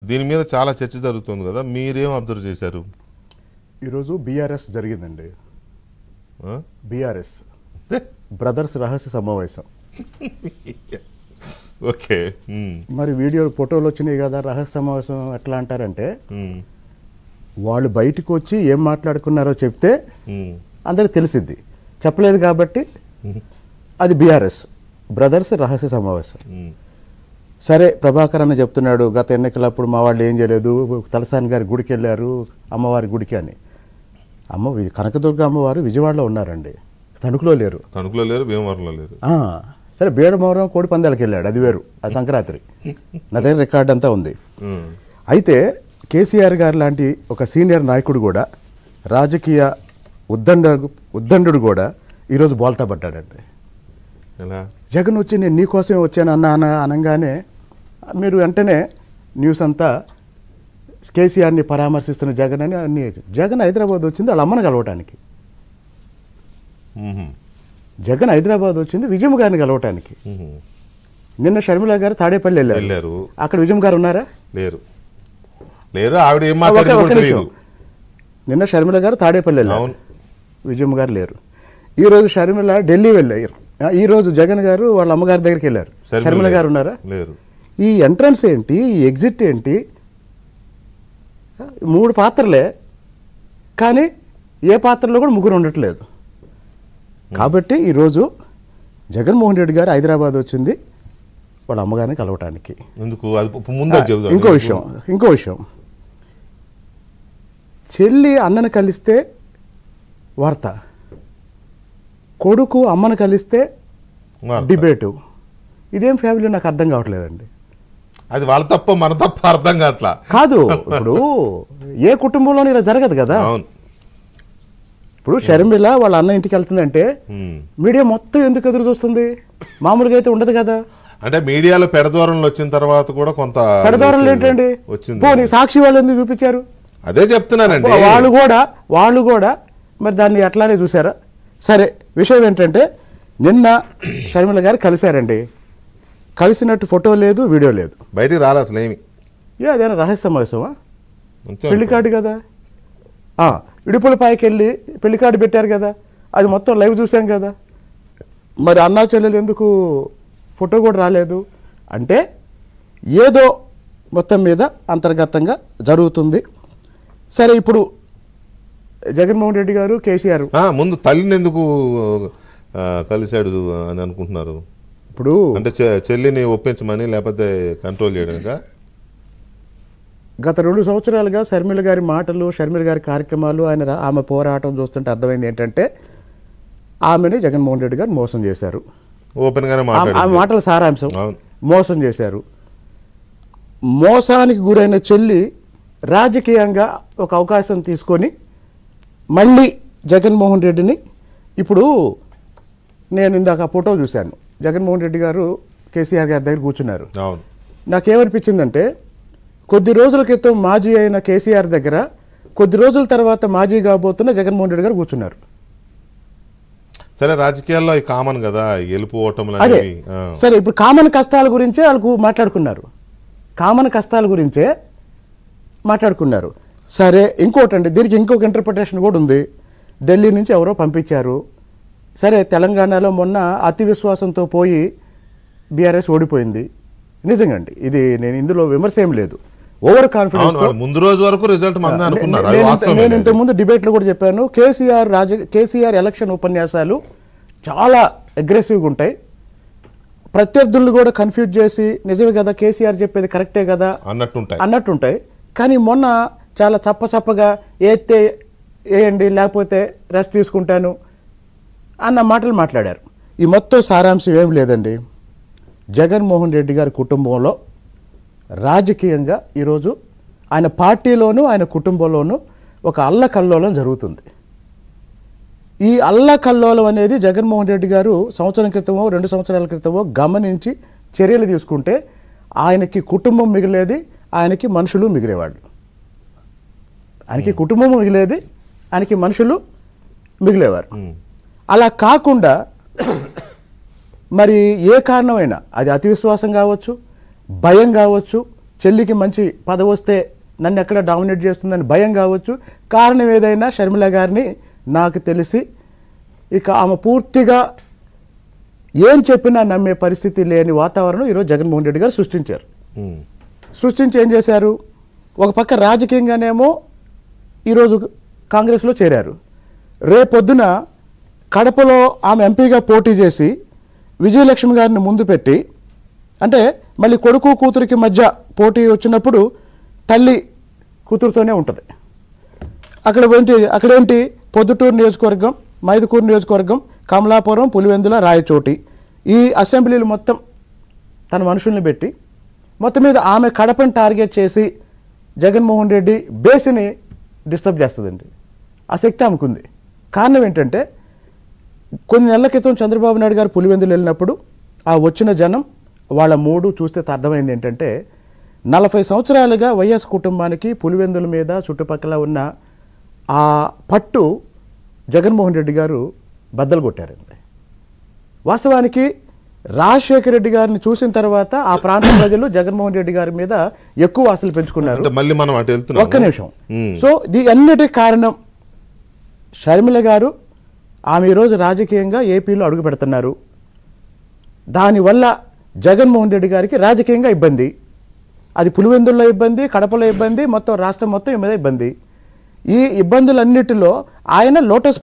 దీని మీద చాలా చర్చ జరుగుతుంది కదా, మీరేం అబ్జర్వ్ చేశారు? ఈరోజు బీఆర్ఎస్ జరిగిందండి. బీఆర్ఎస్ బ్రదర్స్ రహస్య సమావేశం. ఓకే, మరి వీడియో ఫోటోలు వచ్చినాయి కదా. రహస్య సమావేశం ఎట్లా అంటారంటే, వాళ్ళు బయటకు వచ్చి ఏం మాట్లాడుకున్నారో చెప్తే అందరికి తెలిసిద్ది. చెప్పలేదు కాబట్టి అది బీఆర్ఎస్ బ్రదర్స్ రహస్య సమావేశం. సరే, ప్రభాకర్ అన్న చెప్తున్నాడు గత ఎన్నికలప్పుడు మా వాళ్ళు ఏం చేయలేదు, తలసాని గారి గుడికి వెళ్ళారు, అమ్మవారి గుడికి అని. కనకదుర్గ అమ్మవారు విజయవాడలో ఉన్నారండి, తణుకులో లేరు. తణుకులో లేరు, భీమవరంలో లేరు. సరే, బేడమవరం కోడి పందాలకు వెళ్ళాడు, అది వేరు, అది సంక్రాంతి. నా దగ్గర రికార్డ్ అంతా ఉంది. అయితే కేసీఆర్ గారు లాంటి ఒక సీనియర్ నాయకుడు కూడా, రాజకీయ ఉద్దండు కూడా ఈరోజు బోల్తా పడ్డాడండి. జగన్ వచ్చి నేను నీకోసమే వచ్చాను అనగానే మీరు వెంటనే న్యూస్ అంతా కేసీఆర్ని పరామర్శిస్తున్న జగన్ అని అన్ని. జగన్ హైదరాబాద్ వచ్చింది వాళ్ళ అమ్మని కలవటానికి. జగన్ హైదరాబాద్ వచ్చింది విజయమ్మ గారిని కలవటానికి. నిన్న షర్మిల గారు తాడేపల్లి వెళ్ళారు. అక్కడ విజయమ్మ గారు ఉన్నారా? లేరు. ఆవిడ ఏం మాట్లాడారు? నిన్న షర్మిల గారు తాడేపల్లి వెళ్ళారు, విజయమ్మ గారు లేరు. ఈరోజు షర్మిల ఢిల్లీ వెళ్ళారు. ఈరోజు జగన్ గారు వాళ్ళ అమ్మగారి దగ్గరికి వెళ్ళారు, షర్మిల గారు ఉన్నారా? లేరు. ఈ ఎంట్రన్స్ ఏంటి, ఈ ఎగ్జిట్ ఏంటి? 3 పాత్రలే, కానీ ఏ పాత్రలో కూడా ముగ్గురు ఉండట్లేదు. కాబట్టి ఈరోజు జగన్మోహన్ రెడ్డి గారు హైదరాబాద్ వచ్చింది వాళ్ళ అమ్మగారిని కలవటానికి. ఇంకో విషయం, చెల్లి అన్నను కలిస్తే వార్త, కొడుకు అమ్మను కలిస్తే డిబేటు. ఇదేం ఫ్యామిలీ నాకు అర్థం కావట్లేదండి. అది వాళ్ళ తప్ప మన తప్ప అర్థం కావట్లా కాదు. ఇప్పుడు ఏ కుటుంబంలోనూ ఇలా జరగదు కదా. ఇప్పుడు షర్మిల వాళ్ళ అన్న ఇంటికి వెళ్తుందంటే మీడియా మొత్తం ఎందుకు ఎదురు చూస్తుంది? మామూలుగా అయితే ఉండదు కదా. అంటే మీడియాలో పెడదోరణలు వచ్చిన తర్వాత కూడా కొంత పెడదోరణలు ఏంటండి వచ్చింది. సాక్షి వాళ్ళు ఎందుకు చూపించారు? అదే చెప్తున్నానండి. వాళ్ళు కూడా మరి దాన్ని అట్లానే చూసారా? సరే, విషయం ఏంటంటే నిన్న షర్మిల గారు కలిశారండి. కలిసినట్టు ఫోటో లేదు, వీడియో లేదు, బయటికి రాలే అసలు ఏమి. అదేనా రహస్య సమావేశమా? పెళ్లి కార్డు కదా. ఇడుపులపాయకి వెళ్ళి పెళ్లి కార్డు పెట్టారు కదా, అది మొత్తం లైవ్ చూసాం కదా. మరి అన్నా చెల్లెలు ఎందుకు ఫోటో కూడా రాలేదు? అంటే ఏదో మొత్తం మీద అంతర్గతంగా జరుగుతుంది. సరే, ఇప్పుడు జగన్మోహన్ రెడ్డి గారు కేసీఆర్ ముందు తల్లిని ఎందుకు కలిశాడు అని అనుకుంటున్నారు? ఇప్పుడు అంటే చెల్లిని ఒప్పించమని, లేకపోతే కంట్రోల్ చేయడానికి? గత 2 సంవత్సరాలుగా షర్మిల గారి మాటలు, షర్మిల గారి కార్యక్రమాలు, ఆమె పోరాటం చూస్తుంటే అర్థమైంది ఏంటంటే ఆమెని జగన్మోహన్ రెడ్డి గారు మోసం చేశారు. ఓపెన్గానే ఆమె మాటల సారాంశం మోసం చేశారు. మోసానికి గురైన చెల్లి రాజకీయంగా ఒక అవకాశం తీసుకొని మళ్ళీ జగన్మోహన్ రెడ్డిని, ఇప్పుడు నేను ఇందాక ఫోటో చూశాను, జగన్మోహన్ రెడ్డి గారు కేసీఆర్ గారి దగ్గర కూర్చున్నారు. నాకేమనిపించిందంటే, కొద్ది రోజుల క్రితం మాజీ అయిన కేసీఆర్ దగ్గర కొద్ది రోజుల తర్వాత మాజీ కాబోతున్న జగన్మోహన్ రెడ్డి గారు కూర్చున్నారు. సరే, రాజకీయాల్లో కామన్ కదా గెలుపు ఓటములు. అదే సరే, ఇప్పుడు కామన్ కష్టాల గురించే వాళ్ళకు మాట్లాడుకున్నారు. కామన్ కష్టాల గురించే మాట్లాడుకున్నారు. సరే, ఇంకోటండి, దీనికి ఇంకొక ఇంటర్ప్రిటేషన్ కూడా ఉంది. ఢిల్లీ నుంచి ఎవరో పంపించారు. సరే, తెలంగాణలో మొన్న అతి విశ్వాసంతో పోయి బీఆర్ఎస్ ఓడిపోయింది. నిజంగా అండి, ఇది నేను ఇందులో విమర్శ ఏం లేదు. ఓవర్ కాన్ఫిడెన్స్ ముందు రోజు వరకు రిజల్ట్ నేను ఇంతకుముందు డిబేట్లో కూడా చెప్పాను. కేసీఆర్ ఎలక్షన్ ఉపన్యాసాలు చాలా అగ్రెసివ్గా ఉంటాయి. ప్రత్యర్థులను కూడా కన్ఫ్యూజ్ చేసి నిజమే కదా కేసీఆర్ చెప్పేది కరెక్టే కదా అన్నట్టుంటాయి. కానీ మొన్న చాలా చప్పగా ఏతే వేయండి లేకపోతే రెస్ట్ తీసుకుంటాను అన్న మాటలు మాట్లాడారు. ఈ మొత్తం సారాంశం ఏం లేదండి. జగన్మోహన్ రెడ్డి గారి కుటుంబంలో రాజకీయంగా ఈరోజు ఆయన పార్టీలోనూ ఆయన కుటుంబంలోనూ ఒక అల్లకల్లోలం జరుగుతుంది. ఈ అల్లకల్లోలం అనేది జగన్మోహన్ రెడ్డి గారు సంవత్సరం క్రితమో 2 సంవత్సరాల క్రితమో గమనించి చర్యలు తీసుకుంటే ఆయనకి కుటుంబం మిగిలేది, ఆయనకి మనుషులు మిగిలేవాళ్ళు. ఆయనకి కుటుంబం మిగిలేది, ఆయనకి మనుషులు మిగిలేవారు. అలా కాకుండా మరి ఏ కారణమైనా, అది అతి విశ్వాసం కావచ్చు, భయం కావచ్చు, చెల్లికి మంచి పదవి వస్తే నన్ను ఎక్కడ డామినేట్ చేస్తుందని భయం కావచ్చు, కారణం ఏదైనా షర్మిల గారిని నాకు తెలిసి ఇక ఆమె పూర్తిగా ఏం చెప్పినా నమ్మే పరిస్థితి లేని వాతావరణం ఈరోజు జగన్మోహన్ రెడ్డి గారు సృష్టించారు. సృష్టించి ఏం చేశారు, ఒక పక్క రాజకీయంగానేమో ఈరోజు కాంగ్రెస్లో చేరారు. రేపొద్దున కడపలో ఆమె ఎంపీగా పోటీ చేసి విజయలక్ష్మి గారిని ముందు పెట్టి, అంటే మళ్ళీ కొడుకు కూతురికి మధ్య పోటీ వచ్చినప్పుడు తల్లి కూతురుతోనే ఉంటుంది. అక్కడేంటి పొద్దుటూరు నియోజకవర్గం, మైదుకూరు నియోజకవర్గం, కమలాపురం, పులివెందుల, రాయచోటి ఈ అసెంబ్లీలు మొత్తం తన మనుషుల్ని పెట్టి మొత్తం మీద ఆమె కడపను టార్గెట్ చేసి జగన్మోహన్ రెడ్డి బేస్ని డిస్టర్బ్ చేస్తుందండి. ఆ శక్తి ఆమెకుంది. కారణం ఏంటంటే కొన్ని నెలల క్రితం చంద్రబాబు నాయుడు గారు పులివెందులు వెళ్ళినప్పుడు ఆ వచ్చిన జనం వాళ్ళ మూడు చూస్తే అర్థమైంది ఏంటంటే 40 సంవత్సరాలుగా వైఎస్ కుటుంబానికి పులివెందుల మీద చుట్టుపక్కల ఉన్న ఆ పట్టు జగన్మోహన్ రెడ్డి గారు బద్దలు కొట్టారండి. వాస్తవానికి రాజశేఖర రెడ్డి గారిని చూసిన తర్వాత ఆ ప్రాంత ప్రజలు జగన్మోహన్ రెడ్డి గారి మీద ఎక్కువ ఆశలు పెంచుకున్నారు. మళ్ళీ మనం అటు వెళ్తున్నాం. ఒక్క నిమిషం. సో అన్నిటికీ కారణం షర్మిల గారు. ఆమె ఈరోజు రాజకీయంగా ఏపీలో అడుగు పెడుతున్నారు. దానివల్ల జగన్మోహన్ రెడ్డి గారికి రాజకీయంగా ఇబ్బంది. అది పులివెందుల్లో ఇబ్బంది, కడపలో ఇబ్బంది, మొత్తం రాష్ట్రం మొత్తం మీద ఇబ్బంది. ఈ ఇబ్బందులన్నిటిలో ఆయన లోటస్